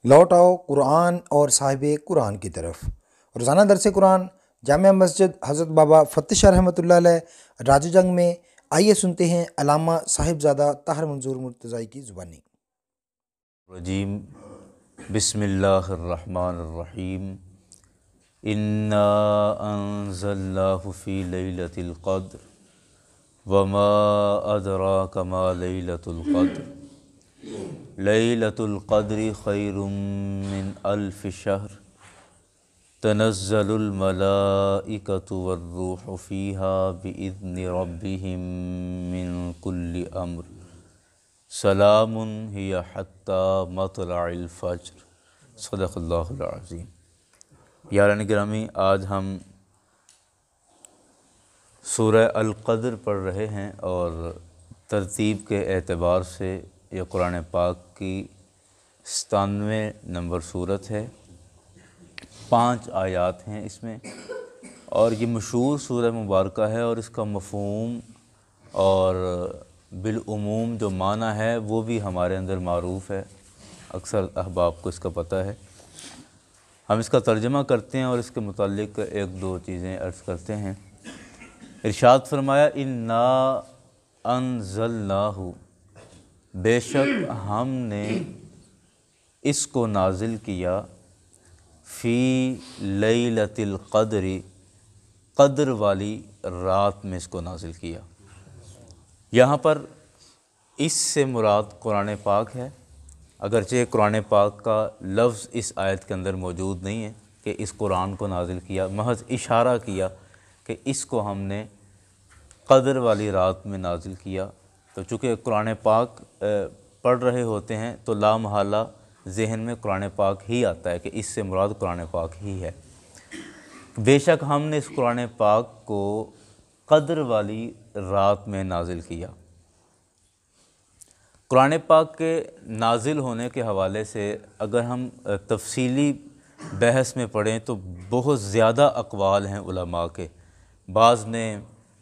لوٹ آؤ قرآن اور صاحب قرآن کی طرف۔ روزانہ درس قرآن جامعہ مسجد حضرت بابا فتح شاہ رحمۃ اللہ علیہ راج جنگ میں۔ آئیے سنتے ہیں علامہ صاحبزادہ طاہر منظور مرتضی کی زبانی۔ رجیم بسم اللہ الرحمن الرحیم انا انزلناہ فی لیلۃ القدر وما ادراک ما لیلۃ القدر لیلۃ القدر خیر من الف شہر تنزل الملائکۃ والروح فیہا بإذن ربہم من کل امر سلام ہی حتی مطلع الفجر۔ صدق اللہ العظیم۔ یاران گرامی، آج ہم سورہ القدر پڑھ رہے ہیں اور ترتیب کے اعتبار سے یہ قرآن پاک کی 97 نمبر سورت ہے۔ 5 آیات ہیں اس میں، اور یہ مشہور سورہ مبارکہ ہے، اور اس کا مفہوم اور بالعموم جو معنی ہے وہ بھی ہمارے اندر معروف ہے، اکثر احباب کو اس کا پتہ ہے۔ ہم اس کا ترجمہ کرتے ہیں اور اس کے متعلق 1-2 چیزیں عرض کرتے ہیں۔ ارشاد فرمایا انا انزلناہ، بے شک ہم نے اس کو نازل کیا، فی لیلۃ القدر، قدر والی رات میں اس کو نازل کیا۔ یہاں پر اس سے مراد قرآن پاک ہے، اگرچہ قرآن پاک کا لفظ اس آیت کے اندر موجود نہیں ہے کہ اس قرآن کو نازل کیا، محض اشارہ کیا کہ اس کو ہم نے قدر والی رات میں نازل کیا۔ تو چونکہ قرآن پاک پڑھ رہے ہوتے ہیں تو لا محالہ ذہن میں قرآن پاک ہی آتا ہے کہ اس سے مراد قرآن پاک ہی ہے۔ بے شک ہم نے اس قرآن پاک کو قدر والی رات میں نازل کیا۔ قرآن پاک کے نازل ہونے کے حوالے سے اگر ہم تفصیلی بحث میں پڑھیں تو بہت زیادہ اقوال ہیں علماء کے۔ بعض نے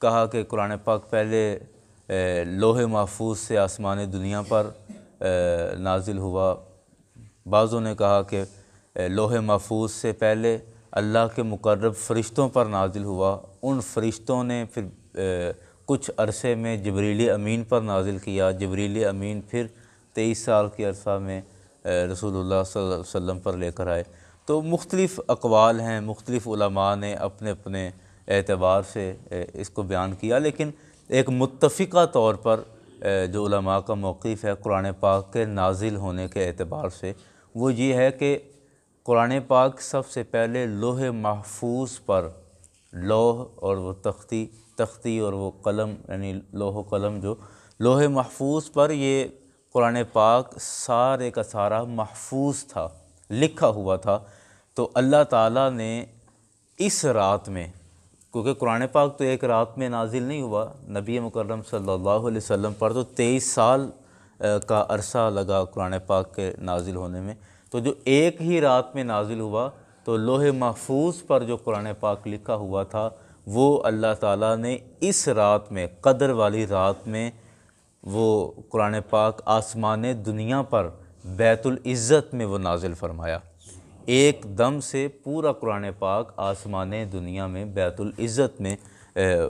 کہا کہ قرآن پاک پہلے لوح محفوظ سے آسمان دنیا پر نازل ہوا، بعضوں نے کہا کہ لوح محفوظ سے پہلے اللہ کے مقرب فرشتوں پر نازل ہوا، ان فرشتوں نے پھر کچھ عرصے میں جبریل امین پر نازل کیا، جبریل امین پھر 23 سال کے عرصہ میں رسول اللہ صلی اللہ علیہ وسلم پر لے کر آئے۔ تو مختلف اقوال ہیں، مختلف علماء نے اپنے اپنے اعتبار سے اس کو بیان کیا، لیکن ایک متفقہ طور پر جو علماء کا موقف ہے قرآن پاک کے نازل ہونے کے اعتبار سے، وہ یہ ہے کہ قرآن پاک سب سے پہلے لوح محفوظ پر، لوح اور وہ تختی اور وہ قلم، یعنی لوح و قلم، جو لوح محفوظ پر یہ قرآن پاک سارے کا سارا محفوظ تھا، لکھا ہوا تھا۔ تو اللہ تعالیٰ نے اس رات میں، کیونکہ قرآن پاک تو ایک رات میں نازل نہیں ہوا، نبی مکرم صلی اللہ علیہ وسلم پر تو 23 سال کا عرصہ لگا قرآن پاک کے نازل ہونے میں۔ تو جو ایک ہی رات میں نازل ہوا، تو لوح محفوظ پر جو قرآن پاک لکھا ہوا تھا وہ اللہ تعالیٰ نے اس رات میں، قدر والی رات میں، وہ قرآن پاک آسمان دنیا پر بیت العزت میں وہ نازل فرمایا۔ ایک دم سے پورا قرآن پاک آسمان دنیا میں بیت العزت میں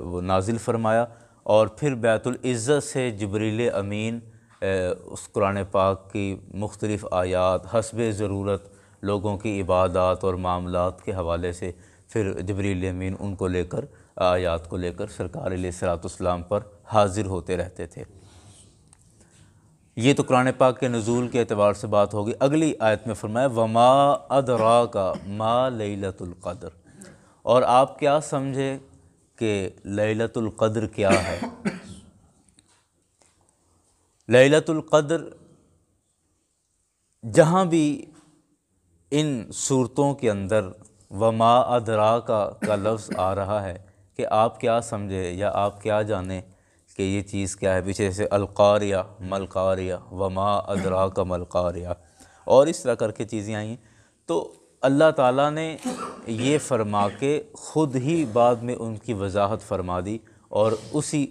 وہ نازل فرمایا، اور پھر بیت العزت سے جبریل امین اس قرآن پاک کی مختلف آیات حسب ضرورت لوگوں کی عبادات اور معاملات کے حوالے سے پھر جبریل امین ان کو لے کر، آیات کو لے کر سرکار علیہ الصلوۃ والسلام پر حاضر ہوتے رہتے تھے۔ یہ تو قرآن پاک کے نزول کے اعتبار سے بات ہوگی۔ اگلی آیت میں فرمایا وما ادراک ما لیلۃ القدر، اور آپ کیا سمجھے کہ لیلۃ القدر کیا ہے؟ لیلۃ القدر جہاں بھی ان صورتوں کے اندر وما ادراک کا لفظ آ رہا ہے کہ آپ کیا سمجھے یا آپ کیا جانیں کہ یہ چیز کیا ہے، پیچھے سے القاریہ ملقاریہ، وما ادراک ملقاریہ، اور اس طرح کر کے چیزیں آئیں، تو اللہ تعالیٰ نے یہ فرما کے خود ہی بعد میں ان کی وضاحت فرما دی، اور اسی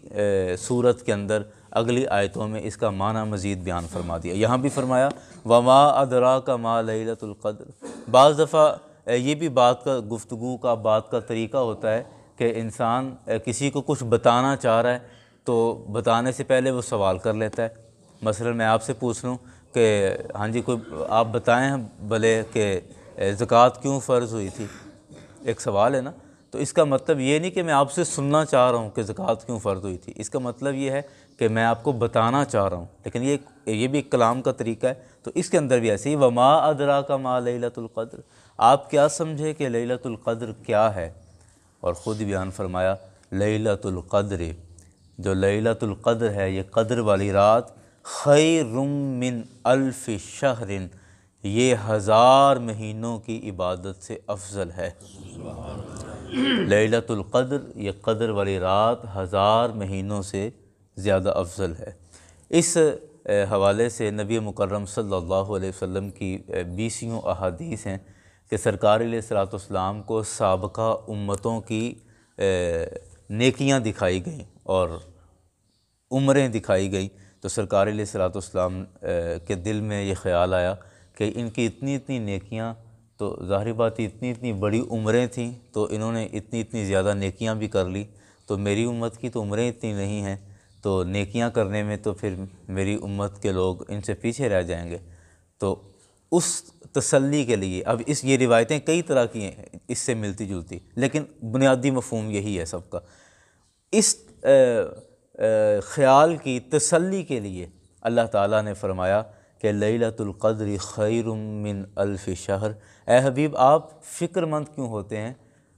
صورت کے اندر اگلی آیتوں میں اس کا معنی مزید بیان فرما دیا۔ یہاں بھی فرمایا وما ادراک ما لیلۃ القدر۔ بعض دفعہ یہ بھی گفتگو کا بات کا طریقہ ہوتا ہے کہ انسان کسی کو کچھ بتانا چاہ رہا ہے تو بتانے سے پہلے وہ سوال کر لیتا ہے۔ مثلا میں آپ سے پوچھ لوں کہ ہاں جی کوئی آپ بتائیں بھلے کہ زکوٰۃ کیوں فرض ہوئی تھی، ایک سوال ہے نا۔ تو اس کا مطلب یہ نہیں کہ میں آپ سے سننا چاہ رہا ہوں کہ زکوٰۃ کیوں فرض ہوئی تھی، اس کا مطلب یہ ہے کہ میں آپ کو بتانا چاہ رہا ہوں، لیکن یہ بھی ایک کلام کا طریقہ ہے۔ تو اس کے اندر بھی ایسے ہی وما ادراک ما لیلۃ القدر، آپ کیا سمجھے کہ لیلۃ القدر کیا ہے، اور خود بیان فرمایا لیلۃ القدر، جو لیلۃ القدر ہے یہ قدر والی رات، خیر من الف شہر، یہ 1000 مہینوں کی عبادت سے افضل ہے۔ لیلۃ القدر یہ قدر والی رات 1000 مہینوں سے زیادہ افضل ہے۔ اس حوالے سے نبی مکرم صلی اللہ علیہ وسلم کی 20 احادیث ہیں کہ سرکار علیہ الصلوۃ والسلام کو سابقہ امتوں کی نیکیاں دکھائی گئیں اور عمریں دکھائی گئیں، تو سرکار علیہ الصلوۃ والسلام کے دل میں یہ خیال آیا کہ ان کی اتنی نیکیاں، تو ظاہر بات اتنی بڑی عمریں تھیں تو انہوں نے اتنی زیادہ نیکیاں بھی کر لی، تو میری امت کی تو عمریں اتنی نہیں ہیں، تو نیکیاں کرنے میں تو پھر میری امت کے لوگ ان سے پیچھے رہ جائیں گے۔ تو اس تسلی کے لیے اب یہ روایتیں کئی طرح کی ہیں اس سے ملتی جلتی، لیکن بنیادی مفہوم یہی ہے سب کا۔ اس خیال کی تسلی کے لیے اللہ تعالیٰ نے فرمایا کہ لیلۃ القدر خیر من الف شہر۔ اے حبیب آپ فکر مند کیوں ہوتے ہیں،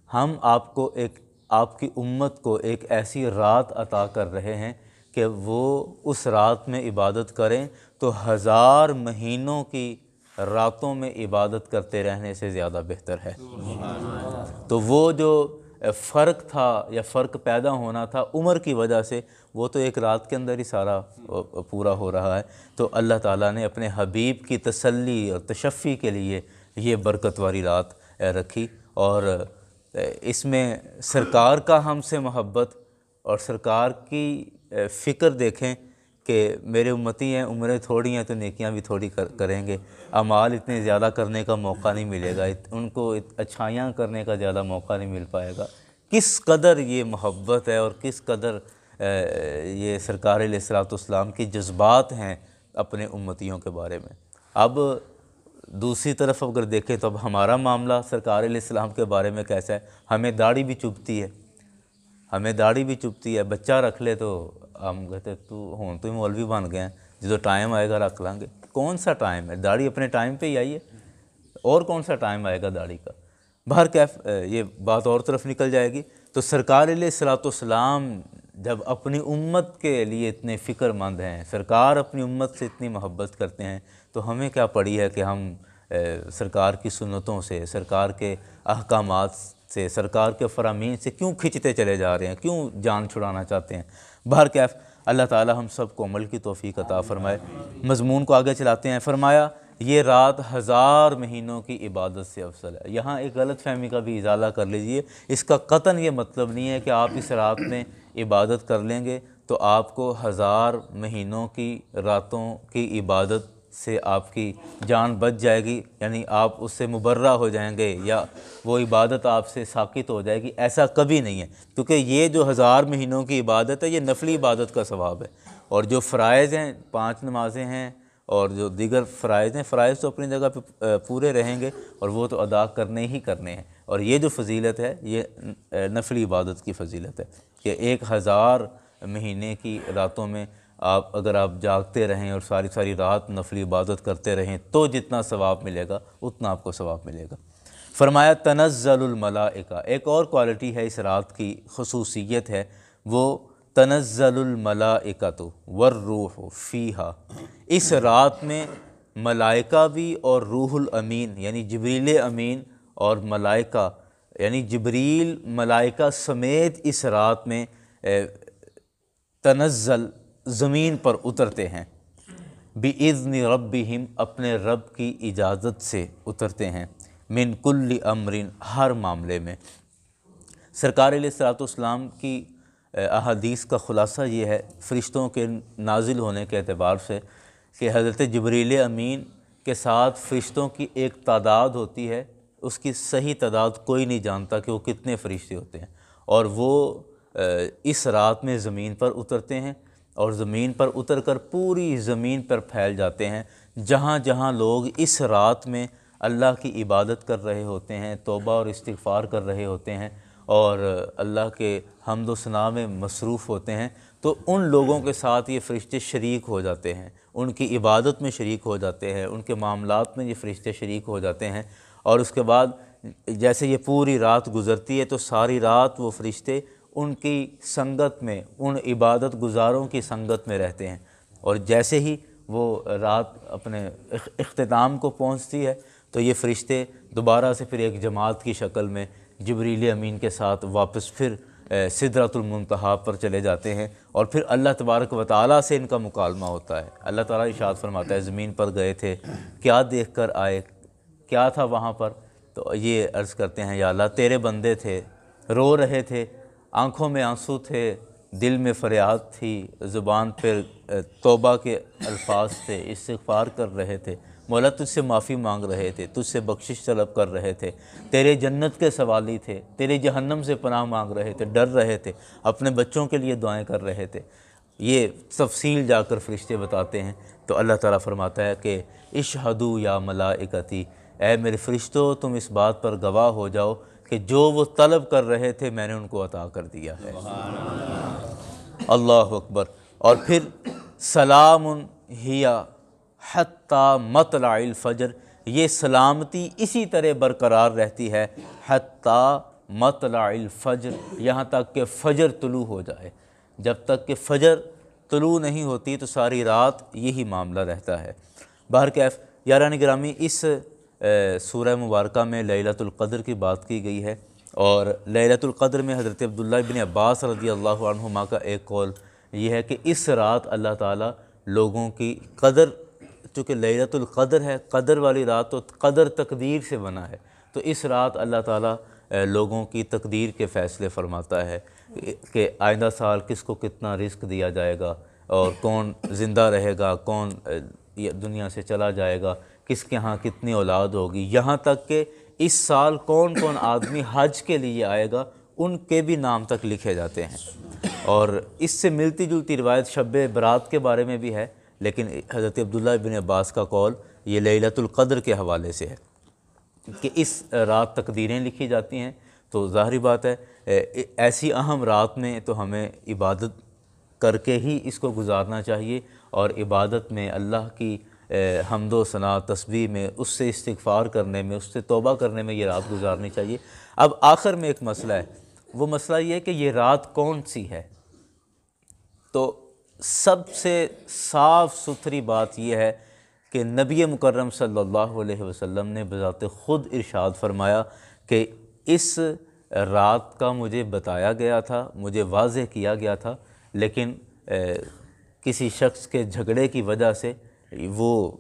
ہم آپ کی امت کو ایک ایسی رات عطا کر رہے ہیں کہ وہ اس رات میں عبادت کریں تو 1000 مہینوں کی راتوں میں عبادت کرتے رہنے سے زیادہ بہتر ہے۔ تو وہ جو فرق تھا یا فرق پیدا ہونا تھا عمر کی وجہ سے، وہ تو ایک رات کے اندر ہی سارا پورا ہو رہا ہے۔ تو اللہ تعالیٰ نے اپنے حبیب کی تسلی اور تشفی کے لیے یہ برکت والی رات رکھی، اور اس میں سرکار کا ہم سے محبت اور سرکار کی فکر دیکھیں کہ میرے امتی ہیں، عمریں تھوڑی ہیں تو نیکیاں بھی تھوڑی کریں گے، اعمال اتنے زیادہ کرنے کا موقع نہیں ملے گا، ان کو اچھائیاں کرنے کا زیادہ موقع نہیں مل پائے گا۔ کس قدر یہ محبت ہے اور کس قدر یہ سرکار علیہ الصلوۃ والسلام کی جذبات ہیں اپنے امتیوں کے بارے میں۔ اب دوسری طرف اگر دیکھیں تو اب ہمارا معاملہ سرکار علیہ السلام کے بارے میں کیسا ہے؟ ہمیں داڑھی بھی چبھتی ہے، بچہ رکھ لے تو ہم کہتے تو ہی مولوی بن گئے ہیں، جدو ٹائم آئے گا رکھ لیں گے۔ کون سا ٹائم ہے؟ داڑھی اپنے ٹائم پہ ہی آئی ہے، اور کون سا ٹائم آئے گا داڑھی کا؟ بہرکیف یہ بات اور طرف نکل جائے گی۔ تو سرکار علیہ الصلوۃ والسلام جب اپنی امت کے لیے اتنے فکر مند ہیں، سرکار اپنی امت سے اتنی محبت کرتے ہیں، تو ہمیں کیا پڑی ہے کہ ہم سرکار کی سنتوں سے، سرکار کے احکامات سے، سرکار کے فرامین سے کیوں کھنچتے چلے جا رہے ہیں، کیوں جان چھڑانا چاہتے ہیں؟ بہرکیف اللہ تعالی ہم سب کو عمل کی توفیق عطا فرمائے۔ مضمون کو آگے چلاتے ہیں۔ فرمایا یہ رات 1000 مہینوں کی عبادت سے افضل ہے۔ یہاں ایک غلط فہمی کا بھی ازالہ کر لیجئے، اس کا قطعاً یہ مطلب نہیں ہے کہ آپ اس رات میں عبادت کر لیں گے تو آپ کو 1000 مہینوں کی راتوں کی عبادت سے آپ کی جان بچ جائے گی، یعنی آپ اس سے مبرہ ہو جائیں گے یا وہ عبادت آپ سے ساقط ہو جائے گی، ایسا کبھی نہیں ہے۔ کیونکہ یہ جو 1000 مہینوں کی عبادت ہے یہ نفلی عبادت کا ثواب ہے، اور جو فرائض ہیں 5 نمازیں ہیں اور جو دیگر فرائض ہیں، فرائض تو اپنی جگہ پہ پورے رہیں گے اور وہ تو ادا کرنے ہی کرنے ہیں، اور یہ جو فضیلت ہے یہ نفلی عبادت کی فضیلت ہے کہ 1000 مہینے کی راتوں میں اگر آپ جاگتے رہیں اور ساری رات نفلی عبادت کرتے رہیں تو جتنا ثواب ملے گا اتنا آپ کو ثواب ملے گا۔ فرمایا تنزل الملائکہ، ایک اور کوالٹی ہے اس رات کی، خصوصیت ہے وہ تنزل الملائکۃ والروح فیہا، اس رات میں ملائکہ بھی اور روح الامین یعنی جبریل امین اور ملائکہ یعنی جبریل ملائکہ سمیت اس رات میں تنزل زمین پر اترتے ہیں، بِإِذْنِ رَبِّهِمْ اپنے رب کی اجازت سے اترتے ہیں، من کل امر ہر معاملے میں۔ سرکار علیہ الصلوۃ والسلام کی احادیث کا خلاصہ یہ ہے فرشتوں کے نازل ہونے کے اعتبار سے کہ حضرت جبریل امین کے ساتھ فرشتوں کی ایک تعداد ہوتی ہے، اس کی صحیح تعداد کوئی نہیں جانتا کہ وہ کتنے فرشتے ہوتے ہیں، اور وہ اس رات میں زمین پر اترتے ہیں اور زمین پر اتر کر پوری زمین پر پھیل جاتے ہیں، جہاں جہاں لوگ اس رات میں اللہ کی عبادت کر رہے ہوتے ہیں، توبہ اور استغفار کر رہے ہوتے ہیں اور اللہ کے حمد و ثنا میں مصروف ہوتے ہیں، تو ان لوگوں کے ساتھ یہ فرشتے شریک ہو جاتے ہیں، ان کی عبادت میں شریک ہو جاتے ہیں، ان کے معاملات میں یہ فرشتے شریک ہو جاتے ہیں، اور اس کے بعد جیسے یہ پوری رات گزرتی ہے تو ساری رات وہ فرشتے ان کی سنگت میں، ان عبادت گزاروں کی سنگت میں رہتے ہیں، اور جیسے ہی وہ رات اپنے اختتام کو پہنچتی ہے تو یہ فرشتے دوبارہ سے پھر ایک جماعت کی شکل میں جبریل امین کے ساتھ واپس پھر سدرۃ المنتہا پر چلے جاتے ہیں، اور پھر اللہ تبارک و تعالیٰ سے ان کا مکالمہ ہوتا ہے۔ اللہ تعالیٰ ارشاد فرماتا ہے زمین پر گئے تھے، کیا دیکھ کر آئے، کیا تھا وہاں پر؟ تو یہ عرض کرتے ہیں یا اللہ تیرے بندے تھے، رو رہے تھے، آنکھوں میں آنسو تھے، دل میں فریاد تھی، زبان پر توبہ کے الفاظ تھے، استغفار کر رہے تھے، مولا تجھ سے معافی مانگ رہے تھے، تجھ سے بخشش طلب کر رہے تھے، تیرے جنت کے سوالی تھے، تیرے جہنم سے پناہ مانگ رہے تھے، ڈر رہے تھے، اپنے بچوں کے لیے دعائیں کر رہے تھے۔ یہ تفصیل جا کر فرشتے بتاتے ہیں، تو اللہ تعالیٰ فرماتا ہے کہ اشہدوا یا ملائکتی، اے میرے فرشتوں تم اس بات پر گواہ ہو جاؤ کہ جو وہ طلب کر رہے تھے میں نے ان کو عطا کر دیا ہے۔ اللہ اکبر۔ اور پھر سلام ہی حتی مطلع الفجر، یہ سلامتی اسی طرح برقرار رہتی ہے حتی مطلع الفجر، یہاں تک کہ فجر طلوع ہو جائے۔ جب تک کہ فجر طلوع نہیں ہوتی تو ساری رات یہی معاملہ رہتا ہے۔ بہرکیف یاران گرامی، اس سورہ مبارکہ میں لیلۃ القدر کی بات کی گئی ہے، اور لیلۃ القدر میں حضرت عبداللہ بن عباس رضی اللہ عنہما کا ایک قول یہ ہے کہ اس رات اللہ تعالیٰ لوگوں کی قدر، چونکہ لیلۃ القدر ہے، قدر والی رات، تو قدر تقدیر سے بنا ہے، تو اس رات اللہ تعالیٰ لوگوں کی تقدیر کے فیصلے فرماتا ہے کہ آئندہ سال کس کو کتنا رزق دیا جائے گا، اور کون زندہ رہے گا، کون دنیا سے چلا جائے گا، کس کے ہاں کتنی اولاد ہوگی، یہاں تک کہ اس سال کون کون آدمی حج کے لیے آئے گا ان کے بھی نام تک لکھے جاتے ہیں۔ اور اس سے ملتی جلتی روایت شب برات کے بارے میں بھی ہے، لیکن حضرت عبداللہ بن عباس کا قول یہ لیلۃ القدر کے حوالے سے ہے کہ اس رات تقدیریں لکھی جاتی ہیں۔ تو ظاہری بات ہے ایسی اہم رات میں تو ہمیں عبادت کر کے ہی اس کو گزارنا چاہیے، اور عبادت میں اللہ کی حمد و ثنا تسبیح میں، اس سے استغفار کرنے میں، اس سے توبہ کرنے میں یہ رات گزارنی چاہیے۔ اب آخر میں ایک مسئلہ ہے، وہ مسئلہ یہ ہے کہ یہ رات کون سی ہے؟ تو سب سے صاف ستھری بات یہ ہے کہ نبی مکرم صلی اللہ علیہ وسلم نے بذات خود ارشاد فرمایا کہ اس رات کا مجھے بتایا گیا تھا، مجھے واضح کیا گیا تھا، لیکن کسی شخص کے جھگڑے کی وجہ سے وہ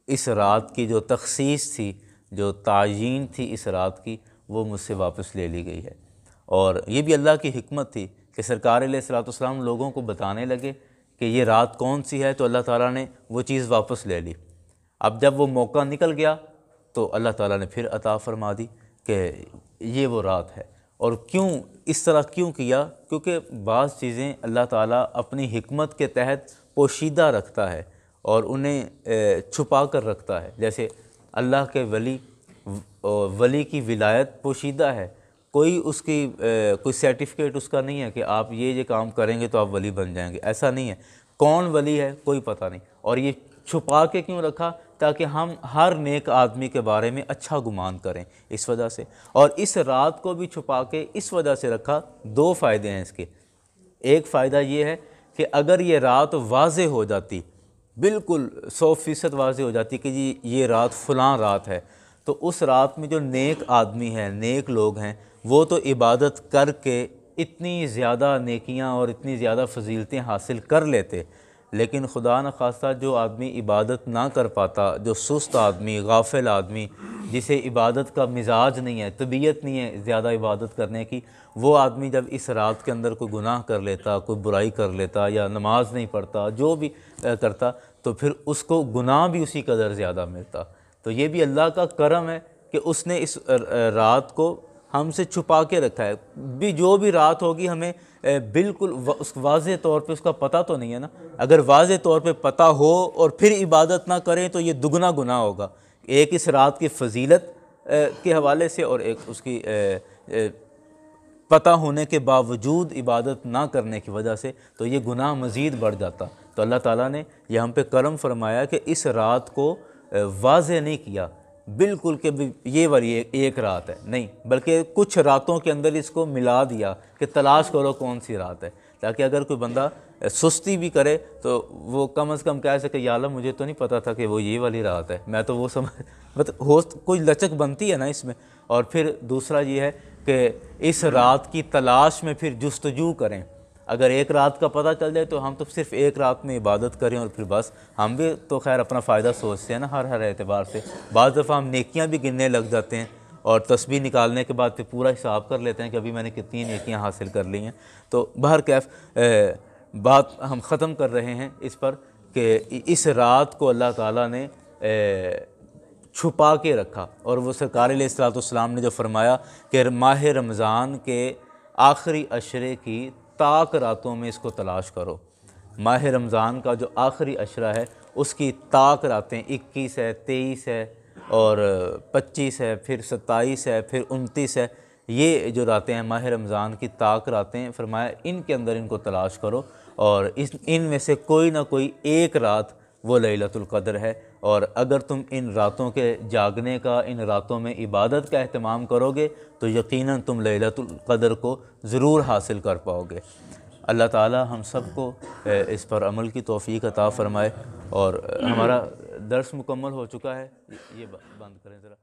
اس رات کی جو تخصیص تھی، جو تعیین تھی اس رات کی، وہ مجھ سے واپس لے لی گئی ہے۔ اور یہ بھی اللہ کی حکمت تھی کہ سرکار علیہ الصلوۃ والسلام لوگوں کو بتانے لگے کہ یہ رات کون سی ہے، تو اللہ تعالیٰ نے وہ چیز واپس لے لی۔ اب جب وہ موقع نکل گیا تو اللہ تعالیٰ نے پھر عطا فرما دی کہ یہ وہ رات ہے۔ اور کیوں اس طرح کیوں کیا؟ کیونکہ بعض چیزیں اللہ تعالیٰ اپنی حکمت کے تحت پوشیدہ رکھتا ہے اور انہیں چھپا کر رکھتا ہے۔ جیسے اللہ کے ولی کی ولایت پوشیدہ ہے، کوئی اس کی کوئی سرٹیفکیٹ اس کا نہیں ہے کہ آپ یہ کام کریں گے تو آپ ولی بن جائیں گے، ایسا نہیں ہے۔ کون ولی ہے کوئی پتہ نہیں، اور یہ چھپا کے کیوں رکھا؟ تاکہ ہم ہر نیک آدمی کے بارے میں اچھا گمان کریں، اس وجہ سے۔ اور اس رات کو بھی چھپا کے اس وجہ سے رکھا، دو فائدے ہیں اس کے۔ ایک فائدہ یہ ہے کہ اگر یہ رات واضح ہو جاتی، بالکل 100% واضح ہو جاتی کہ جی یہ رات فلاں رات ہے، تو اس رات میں جو نیک آدمی ہیں، نیک لوگ ہیں، وہ تو عبادت کر کے اتنی زیادہ نیکیاں اور اتنی زیادہ فضیلتیں حاصل کر لیتے، لیکن خدا نخواستہ جو آدمی عبادت نہ کر پاتا، جو سست آدمی، غافل آدمی، جسے عبادت کا مزاج نہیں ہے، طبیعت نہیں ہے زیادہ عبادت کرنے کی، وہ آدمی جب اس رات کے اندر کوئی گناہ کر لیتا، کوئی برائی کر لیتا یا نماز نہیں پڑھتا، جو بھی کرتا، تو پھر اس کو گناہ بھی اسی قدر زیادہ ملتا۔ تو یہ بھی اللہ کا کرم ہے کہ اس نے اس رات کو ہم سے چھپا کے رکھا ہے۔ بھی جو بھی رات ہوگی ہمیں بالکل اس واضح طور پہ اس کا پتہ تو نہیں ہے نا، اگر واضح طور پہ پتہ ہو اور پھر عبادت نہ کریں تو یہ دگنا گناہ ہوگا، ایک اس رات کی فضیلت کے حوالے سے اور ایک اس کی پتہ ہونے کے باوجود عبادت نہ کرنے کی وجہ سے، تو یہ گناہ مزید بڑھ جاتا۔ تو اللہ تعالیٰ نے یہ ہم پہ کرم فرمایا کہ اس رات کو واضح نہیں کیا بالکل کہ یہ والی ایک رات ہے، نہیں، بلکہ کچھ راتوں کے اندر اس کو ملا دیا کہ تلاش کرو کون سی رات ہے، تاکہ اگر کوئی بندہ سستی بھی کرے تو وہ کم از کم کہہ سکے یا اللہ مجھے تو نہیں پتہ تھا کہ وہ یہ والی رات ہے، میں تو وہ کوئی لچک بنتی ہے نا اس میں۔ اور پھر دوسرا یہ ہے کہ اس رات کی تلاش میں پھر جستجو کریں، اگر ایک رات کا پتہ چل جائے تو ہم تو صرف ایک رات میں عبادت کریں اور پھر بس، ہم بھی تو خیر اپنا فائدہ سوچتے ہیں نا ہر اعتبار سے، بعض دفعہ ہم نیکیاں بھی گننے لگ جاتے ہیں اور تسبیح نکالنے کے بعد پھر پورا حساب کر لیتے ہیں کہ ابھی میں نے کتنی نیکیاں حاصل کر لی ہیں۔ تو بہرکیف بات ہم ختم کر رہے ہیں اس پر کہ اس رات کو اللہ تعالیٰ نے چھپا کے رکھا، اور وہ سرکار علیہ الصلوۃ والسلام نے جو فرمایا کہ ماہ رمضان کے آخری عشرے کی طاق راتوں میں اس کو تلاش کرو۔ ماہ رمضان کا جو آخری عشرہ ہے اس کی طاق راتیں 21 ہے، 23 ہے اور 25 ہے، پھر 27 ہے، پھر 29 ہے، یہ جو راتیں ہیں ماہ رمضان کی طاق راتیں، فرمایا ان کے اندر ان کو تلاش کرو، اور ان میں سے کوئی نہ کوئی ایک رات وہ لیلۃ القدر ہے، اور اگر تم ان راتوں کے جاگنے کا، ان راتوں میں عبادت کا اہتمام کرو گے تو یقیناً تم لیلۃ القدر کو ضرور حاصل کر پاؤ گے۔ اللہ تعالی ہم سب کو اس پر عمل کی توفیق عطا فرمائے۔ اور ہمارا درس مکمل ہو چکا ہے، یہ بند کریں ذرا۔